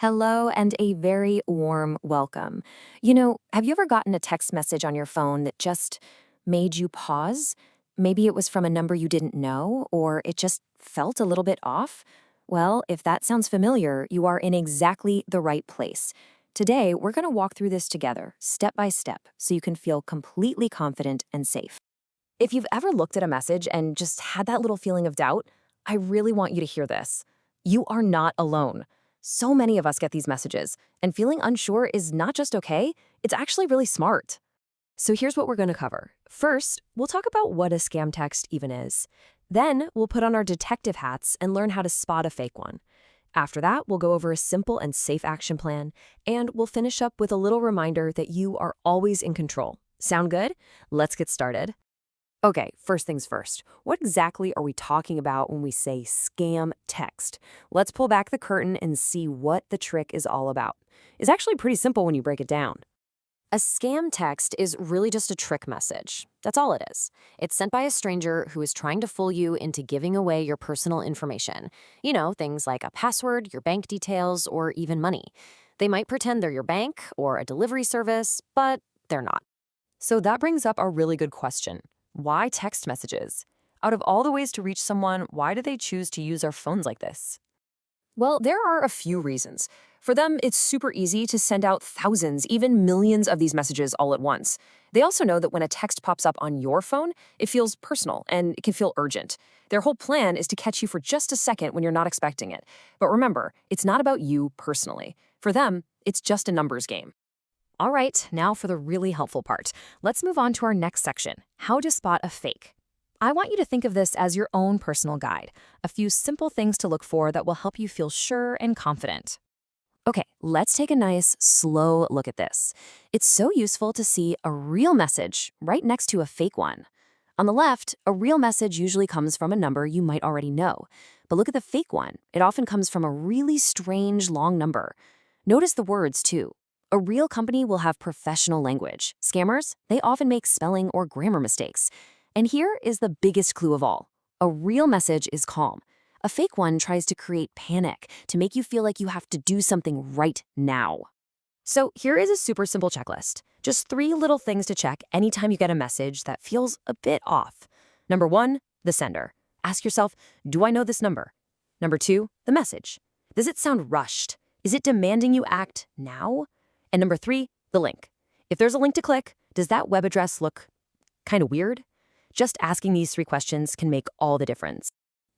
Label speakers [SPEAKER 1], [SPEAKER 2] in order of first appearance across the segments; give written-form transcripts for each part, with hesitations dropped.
[SPEAKER 1] Hello and a very warm welcome. Have you ever gotten a text message on your phone that just made you pause? Maybe it was from a number you didn't know, or it just felt a little bit off? Well, if that sounds familiar, you are in exactly the right place. Today, we're going to walk through this together, step by step, so you can feel completely confident and safe. If you've ever looked at a message and just had that little feeling of doubt, I really want you to hear this. You are not alone. So many of us get these messages, and feeling unsure is not just okay, it's actually really smart. So here's what we're going to cover. First, we'll talk about what a scam text even is. Then, we'll put on our detective hats and learn how to spot a fake one. After that, we'll go over a simple and safe action plan, and we'll finish up with a little reminder that you are always in control. Sound good? Let's get started. Okay, first things first. What exactly are we talking about when we say scam text? Let's pull back the curtain and see what the trick is all about. It's actually pretty simple when you break it down. A scam text is really just a trick message. That's all it is. It's sent by a stranger who is trying to fool you into giving away your personal information. Things like a password, your bank details, or even money. They might pretend they're your bank or a delivery service, but they're not. So that brings up a really good question. Why text messages? Out of all the ways to reach someone, why do they choose to use our phones like this? Well, there are a few reasons. For them, it's super easy to send out thousands, even millions of these messages all at once. They also know that when a text pops up on your phone, it feels personal and it can feel urgent. Their whole plan is to catch you for just a second when you're not expecting it. But remember, it's not about you personally. For them, it's just a numbers game. All right, now for the really helpful part. Let's move on to our next section, how to spot a fake. I want you to think of this as your own personal guide, a few simple things to look for that will help you feel sure and confident. Okay, let's take a nice, slow look at this. It's so useful to see a real message right next to a fake one. On the left, a real message usually comes from a number you might already know. But look at the fake one. It often comes from a really strange, long number. Notice the words, too. A real company will have professional language. Scammers, they often make spelling or grammar mistakes. And here is the biggest clue of all. A real message is calm. A fake one tries to create panic, to make you feel like you have to do something right now. So here is a super simple checklist. Just 3 little things to check anytime you get a message that feels a bit off. Number 1, the sender. Ask yourself, do I know this number? Number 2, the message. Does it sound rushed? Is it demanding you act now? And number 3, the link. If there's a link to click, does that web address look kind of weird? Just asking these 3 questions can make all the difference.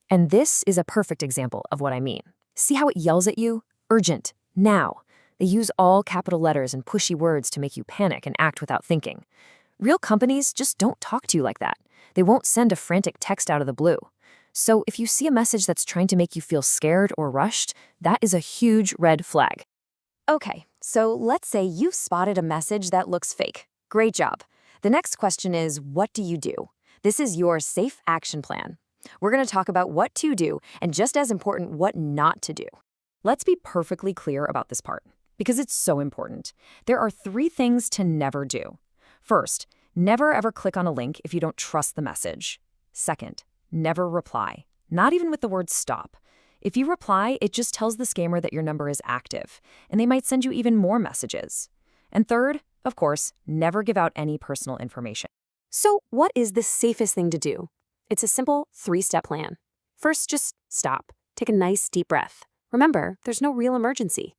[SPEAKER 1] And this is a perfect example of what I mean. See how it yells at you? Urgent. Now. They use all capital letters and pushy words to make you panic and act without thinking. Real companies just don't talk to you like that. They won't send a frantic text out of the blue. So if you see a message that's trying to make you feel scared or rushed, that is a huge red flag. Okay, so let's say you've spotted a message that looks fake. Great job. The next question is, what do you do? This is your safe action plan. We're going to talk about what to do and, just as important, what not to do. Let's be perfectly clear about this part, because it's so important. There are 3 things to never do. First, never ever click on a link if you don't trust the message. Second, never reply, not even with the word stop. If you reply, it just tells the scammer that your number is active, and they might send you even more messages. And third, of course, never give out any personal information. So what is the safest thing to do? It's a simple 3-step plan. First, just stop. Take a nice deep breath. Remember, there's no real emergency.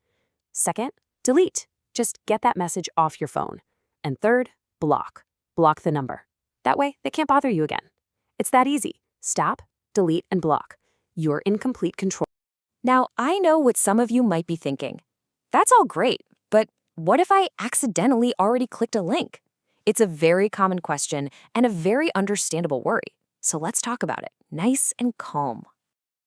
[SPEAKER 1] Second, delete. Just get that message off your phone. And third, block. Block the number. That way, they can't bother you again. It's that easy. Stop, delete, and block. You're in complete control. Now, I know what some of you might be thinking. That's all great, but what if I accidentally already clicked a link? It's a very common question and a very understandable worry. So let's talk about it, nice and calm.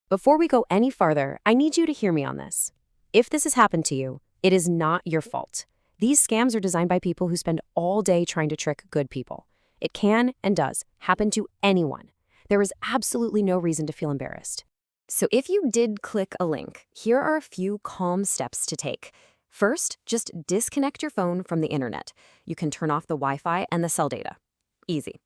[SPEAKER 1] Before we go any farther, I need you to hear me on this. If this has happened to you, it is not your fault. These scams are designed by people who spend all day trying to trick good people. It can and does happen to anyone. There is absolutely no reason to feel embarrassed. So if you did click a link, here are a few calm steps to take. First, just disconnect your phone from the internet. You can turn off the Wi-Fi and the cell data. Easy.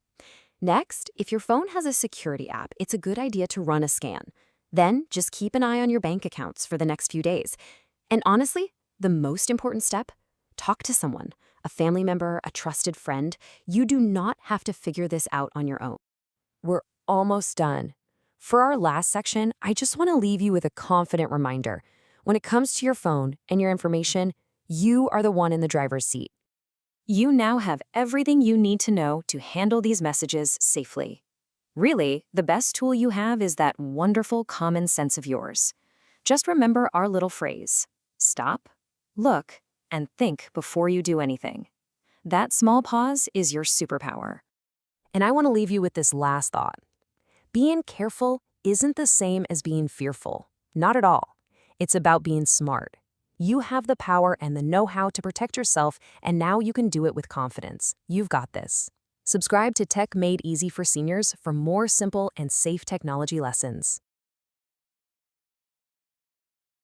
[SPEAKER 1] Next, if your phone has a security app, it's a good idea to run a scan. Then, just keep an eye on your bank accounts for the next few days. And honestly, the most important step? Talk to someone, a family member, a trusted friend. You do not have to figure this out on your own. We're almost done. For our last section, I just want to leave you with a confident reminder. When it comes to your phone and your information, you are the one in the driver's seat. You now have everything you need to know to handle these messages safely. Really, the best tool you have is that wonderful common sense of yours. Just remember our little phrase: stop, look, and think before you do anything. That small pause is your superpower. And I want to leave you with this last thought. Being careful isn't the same as being fearful. Not at all. It's about being smart. You have the power and the know-how to protect yourself, and now you can do it with confidence. You've got this. Subscribe to Tech Made Easy for Seniors for more simple and safe technology lessons.